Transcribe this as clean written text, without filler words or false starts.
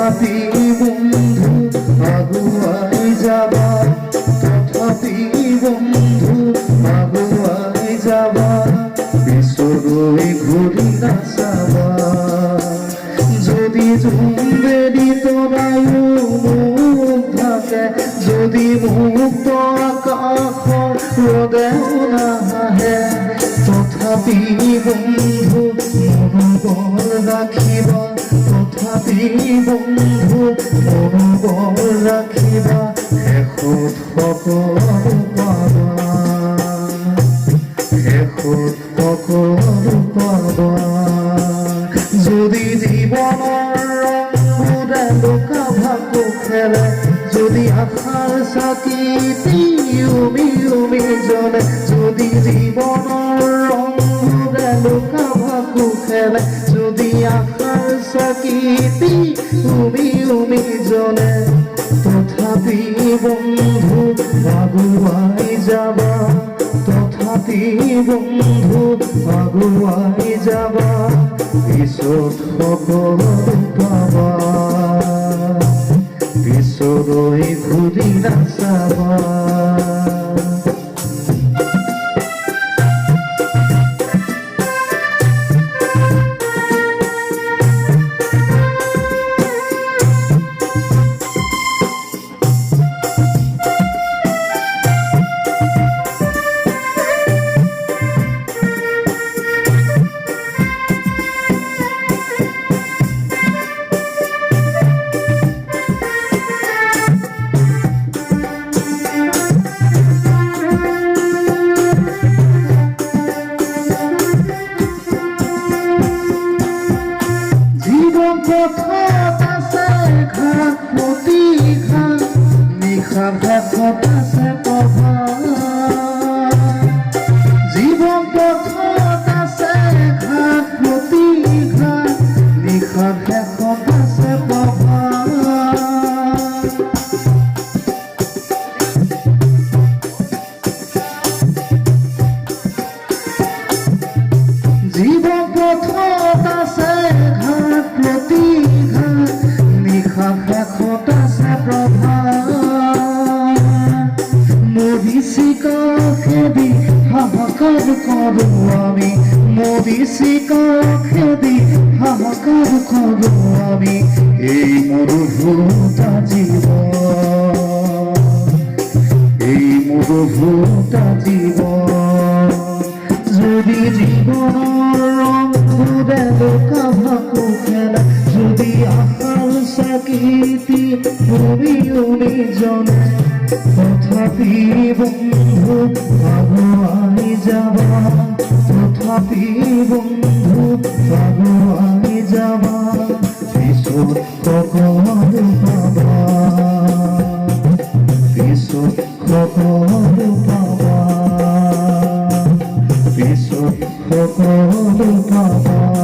তথাপি বন্ধু আগুৱাই যাবা, তথাপি বন্ধু আগুৱাই যাবা, পিছলৈ ঘূৰি নাচাবা। যদি জোনবেলি তৰায়ো মোক ঢাকে, যদি মুক্ত আকাশৰ ৰ'দেও নাহে, তথাপি বন্ধু মনোবল ৰাখিবা, তথাপি বন্ধু মনোবল ৰাখিবা, শেষত সকলো পাবা, শেষত সকলো পাবা। যদি জীৱনৰ ৰঙবোৰে লুকা ভাকু খেলে, যদি আশাৰ চাকিটি উমি উমি জ্বলে, যদি জীৱনৰ ৰঙবোৰে লুকা ভাকু খেলে, যদি আশাৰ চাকিটি উমি উমি জ্বলে, তথাপি বন্ধু আগুৱাই যাবা, তথাপি বন্ধু আগুৱাই যাবা, পিছত সকলো পাবা, পিছলৈ ঘূৰি নাচাবা। পথত আছে ঘাট প্ৰতি ঘাট, নিশাৰ শেষত আছে প্ৰভাত। জীৱন পথত আছে ঘাট প্ৰতি ঘাট, নিশাৰ শেষত আছে প্ৰভাত। জীৱন পথত আছে ঘাট প্ৰতি ঘাট, নিশাৰ শেষত আছে প্ৰভাত। মৰিচিকাষেদি হাহাকাৰ কৰোঁ আমি, মৰিচিকাষেদি হাহাকাৰ কৰোঁ আমি, এই মৰুভূতা জীৱন, এই মৰুভূতা জীৱন। যদি জীৱনৰ ৰংবোৰে লুকা ভাকু খেলে, যদি আশাৰ চাকিটি উমি উমি জ্বলে, তথাপি বন্ধু আগুৱাই যাবা, তথাপি বন্ধু আগুৱাই যাবা, পিছত সকলো পাবা, পিছত সকলো পাবা, পিছত সকলো পাবা।